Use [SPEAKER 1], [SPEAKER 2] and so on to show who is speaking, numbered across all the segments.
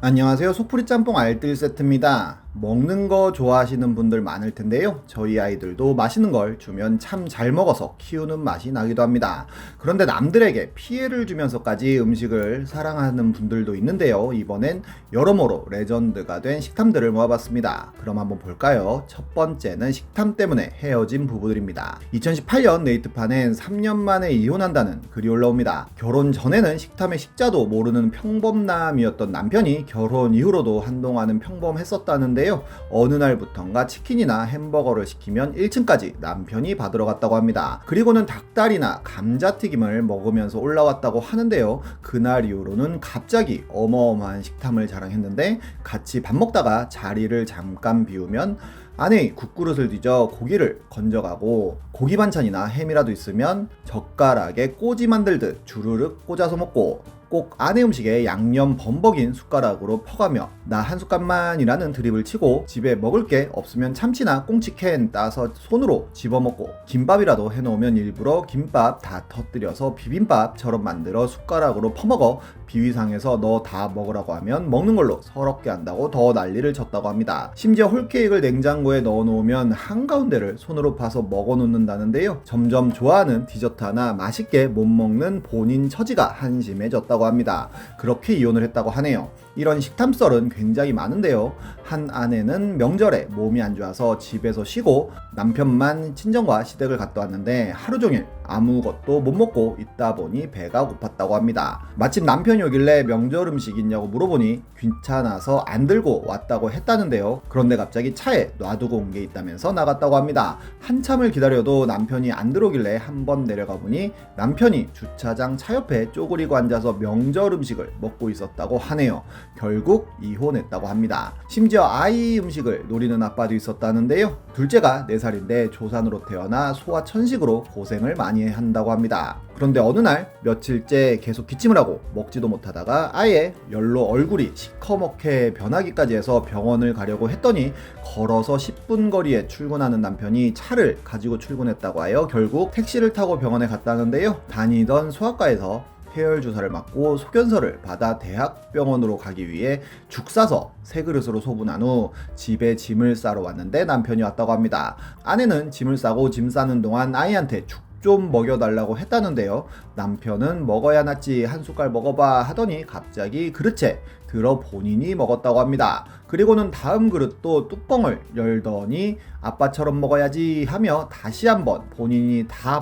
[SPEAKER 1] 안녕하세요. 속풀이 짬뽕 알뜰 세트입니다. 먹는 거 좋아하시는 분들 많을 텐데요. 저희 아이들도 맛있는 걸 주면 참 잘 먹어서 키우는 맛이 나기도 합니다. 그런데 남들에게 피해를 주면서까지 음식을 사랑하는 분들도 있는데요. 이번엔 여러모로 레전드가 된 식탐들을 모아봤습니다. 그럼 한번 볼까요? 첫 번째는 식탐 때문에 헤어진 부부들입니다. 2018년 네이트판엔 3년 만에 이혼한다는 글이 올라옵니다. 결혼 전에는 식탐의 식자도 모르는 평범남이었던 남편이 결혼 이후로도 한동안은 평범했었다는데요. 어느 날부턴가 치킨이나 햄버거를 시키면 1층까지 남편이 받으러 갔다고 합니다. 그리고는 닭다리나 감자튀김을 먹으면서 올라왔다고 하는데요. 그날 이후로는 갑자기 어마어마한 식탐을 자랑했는데 같이 밥 먹다가 자리를 잠깐 비우면 아내의 국그릇을 뒤져 고기를 건져가고 고기 반찬이나 햄이라도 있으면 젓가락에 꼬지 만들듯 주르륵 꽂아서 먹고 꼭 아내 음식에 양념 범벅인 숟가락으로 퍼가며 나 한 숟갈만이라는 드립을 치고 집에 먹을 게 없으면 참치나 꽁치캔 따서 손으로 집어먹고 김밥이라도 해놓으면 일부러 김밥 다 터뜨려서 비빔밥처럼 만들어 숟가락으로 퍼먹어 비위상에서 너 다 먹으라고 하면 먹는 걸로 서럽게 한다고 더 난리를 쳤다고 합니다. 심지어 홀케이크를 냉장고에 넣어놓으면 한가운데를 손으로 파서 먹어놓는다는데요. 점점 좋아하는 디저트 하나 맛있게 못 먹는 본인 처지가 한심해졌다고 합니다. 그렇게 이혼을 했다고 하네요. 이런 식탐썰은 굉장히 많은데요. 한 아내는 명절에 몸이 안 좋아서 집에서 쉬고 남편만 친정과 시댁을 갔다 왔는데 하루 종일 아무것도 못 먹고 있다 보니 배가 고팠다고 합니다. 마침 남편이 오길래 명절 음식 있냐고 물어보니 귀찮아서 안 들고 왔다고 했다는데요. 그런데 갑자기 차에 놔두고 온 게 있다면서 나갔다고 합니다. 한참을 기다려도 남편이 안 들어오길래 한번 내려가 보니 남편이 주차장 차 옆에 쪼그리고 앉아서 명절 음식을 먹고 있었다고 하네요. 결국 이혼했다고 합니다. 심지어 아이 음식을 노리는 아빠도 있었다는데요. 둘째가 4살인데 조산으로 태어나 소아천식으로 고생을 많이 한다고 합니다. 그런데 어느 날 며칠째 계속 기침을 하고 먹지도 못하다가 아예 열로 얼굴이 시커멓게 변하기까지 해서 병원을 가려고 했더니 걸어서 10분 거리에 출근하는 남편이 차를 가지고 출근했다고 하여 결국 택시를 타고 병원에 갔다는데요. 다니던 소아과에서 폐혈 주사를 맞고 소견서를 받아 대학병원으로 가기 위해 죽 싸서 세 그릇으로 소분한 후 집에 짐을 싸러 왔는데 남편이 왔다고 합니다. 아내는 짐을 싸고 짐 싸는 동안 아이한테 죽 좀 먹여달라고 했다는데요. 남편은 먹어야 낫지 한 숟갈 먹어봐 하더니 갑자기 그릇에 들어 본인이 먹었다고 합니다. 그리고는 다음 그릇도 뚜껑을 열더니 아빠처럼 먹어야지 하며 다시 한번 본인이 다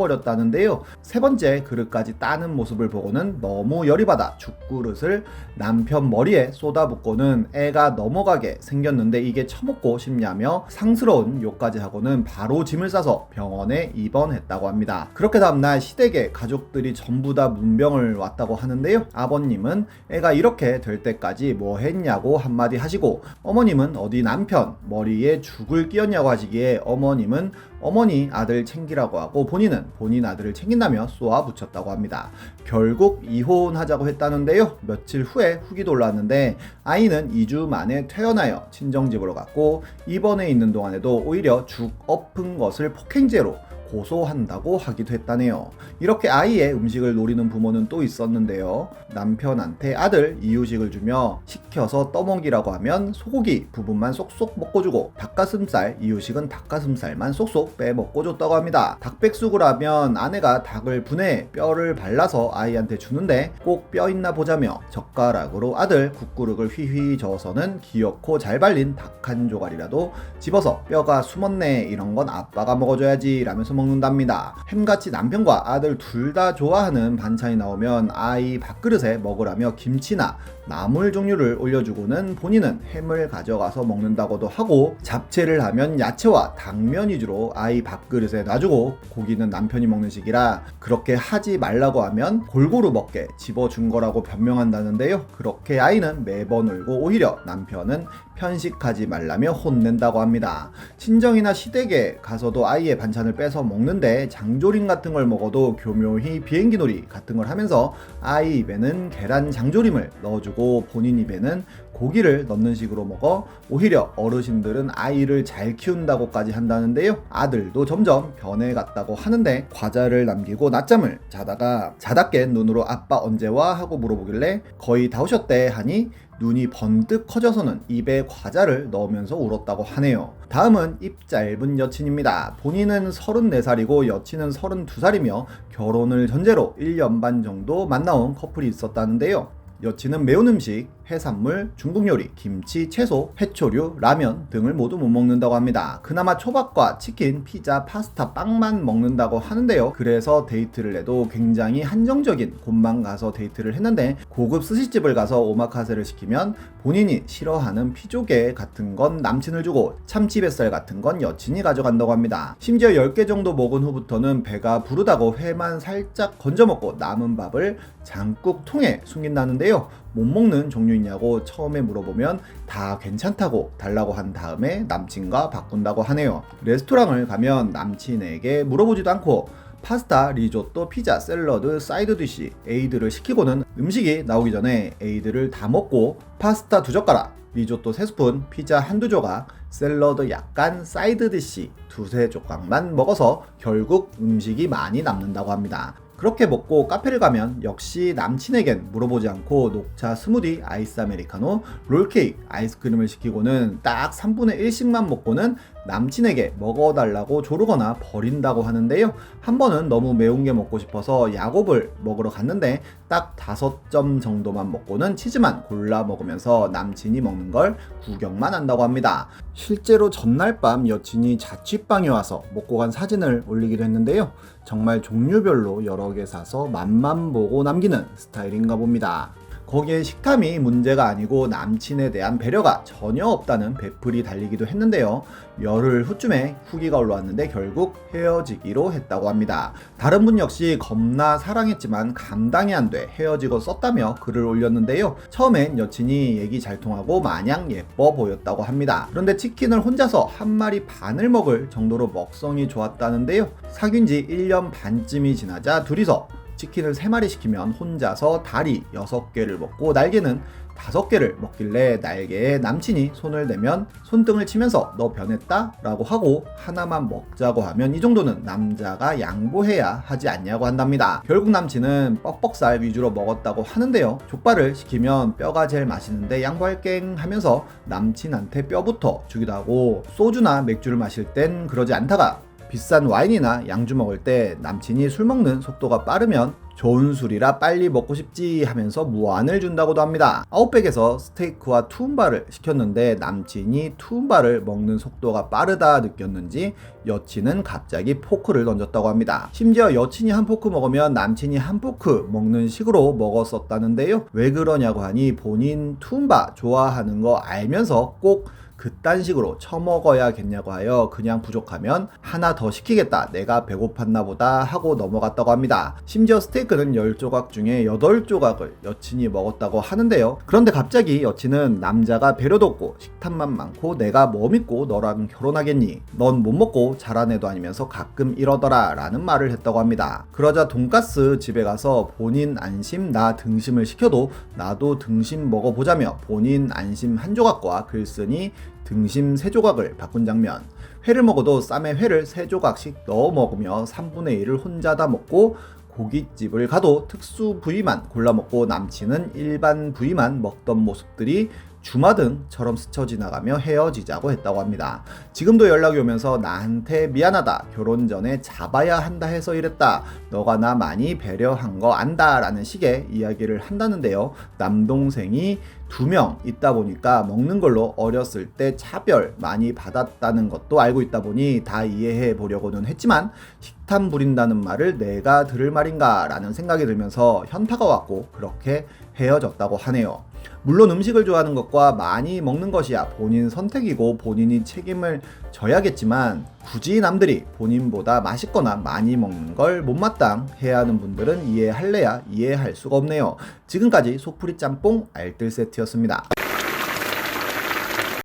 [SPEAKER 1] 마셔버렸다는데요. 세 번째 그릇까지 따는 모습을 보고는 너무 열이 받아 죽그릇을 남편 머리에 쏟아붓고는 애가 넘어가게 생겼는데 이게 처먹고 싶냐며 상스러운 욕까지 하고는 바로 짐을 싸서 병원에 입원했다고 합니다. 그렇게 다음날 시댁에 가족들이 전부 다 문병을 왔다고 하는데요. 아버님은 애가 이렇게 될 때까지 뭐 했냐고 한마디 하시고 어머님은 어디 남편 머리에 죽을 끼얹냐고 하시기에 어머님은 어머니 아들 챙기라고 하고 본인은 본인 아들을 챙긴다며 쏘아 붙였다고 합니다. 결국 이혼하자고 했다는데요. 며칠 후에 후기도 올라왔는데 아이는 2주 만에 퇴원하여 친정집으로 갔고 입원해 있는 동안에도 오히려 죽 엎은 것을 폭행죄로 고소한다고 하기도 했다네요. 이렇게 아이의 음식을 노리는 부모는 또 있었는데요. 남편한테 아들 이유식을 주며 시켜서 떠먹이라고 하면 소고기 부분만 쏙쏙 먹고주고 닭가슴살 이유식은 닭가슴살만 쏙쏙 빼먹고 줬다고 합니다. 닭백숙을 하면 아내가 닭을 분해 뼈를 발라서 아이한테 주는데 꼭 뼈 있나 보자며 젓가락으로 아들 국그릇을 휘휘 저어서는 귀엽고 잘 발린 닭 한 조각이라도 집어서 뼈가 숨었네 이런 건 아빠가 먹어줘야지 라면서 먹는답니다. 햄같이 남편과 아들 둘 다 좋아하는 반찬이 나오면 아이 밥그릇에 먹으라며 김치나 나물 종류를 올려주고는 본인은 햄을 가져가서 먹는다고도 하고 잡채를 하면 야채와 당면 위주로 아이 밥그릇에 놔주고 고기는 남편이 먹는 식이라 그렇게 하지 말라고 하면 골고루 먹게 집어준 거라고 변명한다는데요. 그렇게 아이는 매번 울고 오히려 남편은 편식하지 말라며 혼낸다고 합니다. 친정이나 시댁에 가서도 아이의 반찬을 뺏어 먹는데 장조림 같은 걸 먹어도 교묘히 비행기 놀이 같은 걸 하면서 아이 입에는 계란 장조림을 넣어주고 본인 입에는 고기를 넣는 식으로 먹어 오히려 어르신들은 아이를 잘 키운다고까지 한다는데요. 아들도 점점 변해갔다고 하는데 과자를 남기고 낮잠을 자다가 자다 깬 눈으로 아빠 언제 와? 하고 물어보길래 거의 다 오셨대 하니 눈이 번뜩 커져서는 입에 과자를 넣으면서 울었다고 하네요. 다음은 입 짧은 여친입니다. 본인은 34살이고 여친은 32살이며 결혼을 전제로 1년 반 정도 만나온 커플이 있었다는데요. 여친은 매운 음식, 해산물, 중국 요리, 김치, 채소, 해초류, 라면 등을 모두 못 먹는다고 합니다. 그나마 초밥과 치킨, 피자, 파스타, 빵만 먹는다고 하는데요. 그래서 데이트를 해도 굉장히 한정적인 곳만 가서 데이트를 했는데 고급 스시집을 가서 오마카세를 시키면 본인이 싫어하는 피조개 같은 건 남친을 주고 참치 뱃살 같은 건 여친이 가져간다고 합니다. 심지어 10개 정도 먹은 후부터는 배가 부르다고 회만 살짝 건져 먹고 남은 밥을 장국 통에 숨긴다는데요. 못 먹는 종류 있냐고 처음에 물어보면 다 괜찮다고 달라고 한 다음에 남친과 바꾼다고 하네요. 레스토랑을 가면 남친에게 물어보지도 않고 파스타, 리조또, 피자, 샐러드, 사이드 디시, 에이드를 시키고는 음식이 나오기 전에 에이드를 다 먹고 파스타 2젓가락, 리조또 3스푼, 피자 1~2조각, 샐러드 약간, 사이드 디시 2~3조각만 먹어서 결국 음식이 많이 남는다고 합니다. 그렇게 먹고 카페를 가면 역시 남친에겐 물어보지 않고 녹차 스무디, 아이스 아메리카노, 롤케이크, 아이스크림을 시키고는 딱 3분의 1씩만 먹고는 남친에게 먹어달라고 조르거나 버린다고 하는데요. 한 번은 너무 매운 게 먹고 싶어서 야곱을 먹으러 갔는데 딱 5점 정도만 먹고는 치즈만 골라 먹으면서 남친이 먹는 걸 구경만 한다고 합니다. 실제로 전날 밤 여친이 자취방에 와서 먹고 간 사진을 올리기도 했는데요. 정말 종류별로 여러 개 사서 맛만 보고 남기는 스타일인가 봅니다. 거기에 식탐이 문제가 아니고 남친에 대한 배려가 전혀 없다는 배플이 달리기도 했는데요. 열흘 후쯤에 후기가 올라왔는데 결국 헤어지기로 했다고 합니다. 다른 분 역시 겁나 사랑했지만 감당이 안 돼 헤어지고 썼다며 글을 올렸는데요. 처음엔 여친이 얘기 잘 통하고 마냥 예뻐 보였다고 합니다. 그런데 치킨을 혼자서 한 마리 반을 먹을 정도로 먹성이 좋았다는데요. 사귄 지 1년 반쯤이 지나자 둘이서 치킨을 3마리 시키면 혼자서 다리 6개를 먹고 날개는 5개를 먹길래 날개에 남친이 손을 대면 손등을 치면서 너 변했다? 라고 하고 하나만 먹자고 하면 이 정도는 남자가 양보해야 하지 않냐고 한답니다. 결국 남친은 뻑뻑살 위주로 먹었다고 하는데요. 족발을 시키면 뼈가 제일 맛있는데 양보할갱 하면서 남친한테 뼈부터 주기도 하고 소주나 맥주를 마실 땐 그러지 않다가 비싼 와인이나 양주 먹을 때 남친이 술 먹는 속도가 빠르면 좋은 술이라 빨리 먹고 싶지 하면서 무안을 준다고도 합니다. 아웃백에서 스테이크와 투움바를 시켰는데 남친이 투움바를 먹는 속도가 빠르다 느꼈는지 여친은 갑자기 포크를 던졌다고 합니다. 심지어 여친이 한 포크 먹으면 남친이 한 포크 먹는 식으로 먹었었다는데요. 왜 그러냐고 하니 본인 투움바 좋아하는 거 알면서 꼭 그딴 식으로 처먹어야겠냐고 하여 그냥 부족하면 하나 더 시키겠다, 내가 배고팠나 보다 하고 넘어갔다고 합니다. 심지어 스테이크는 10조각 중에 8조각을 여친이 먹었다고 하는데요. 그런데 갑자기 여친은 남자가 배려도 없고 식탐만 많고 내가 뭐 믿고 너랑 결혼하겠니? 넌 못 먹고 자란 애도 아니면서 가끔 이러더라 라는 말을 했다고 합니다. 그러자 돈가스 집에 가서 본인 안심 나 등심을 시켜도 나도 등심 먹어보자며 본인 안심 1조각과 글쓴이 등심 3조각을 바꾼 장면. 회를 먹어도 쌈에 회를 3조각씩 넣어 먹으며 3분의 1을 혼자 다 먹고 고깃집을 가도 특수 부위만 골라 먹고 남친은 일반 부위만 먹던 모습들이 주마등처럼 스쳐 지나가며 헤어지자고 했다고 합니다. 지금도 연락이 오면서 나한테 미안하다, 결혼 전에 잡아야 한다 해서 이랬다, 너가 나 많이 배려한 거 안다 라는 식의 이야기를 한다는데요. 남동생이 2명 있다 보니까 먹는 걸로 어렸을 때 차별 많이 받았다는 것도 알고 있다 보니 다 이해해 보려고는 했지만 식탐 부린다는 말을 내가 들을 말인가 라는 생각이 들면서 현타가 왔고 그렇게 헤어졌다고 하네요. 물론 음식을 좋아하는 것과 많이 먹는 것이야 본인 선택이고 본인이 책임을 져야겠지만 굳이 남들이 본인보다 맛있거나 많이 먹는 걸 못마땅해야 하는 분들은 이해할래야 이해할 수가 없네요. 지금까지 속풀이 짬뽕 알뜰 세트였습니다.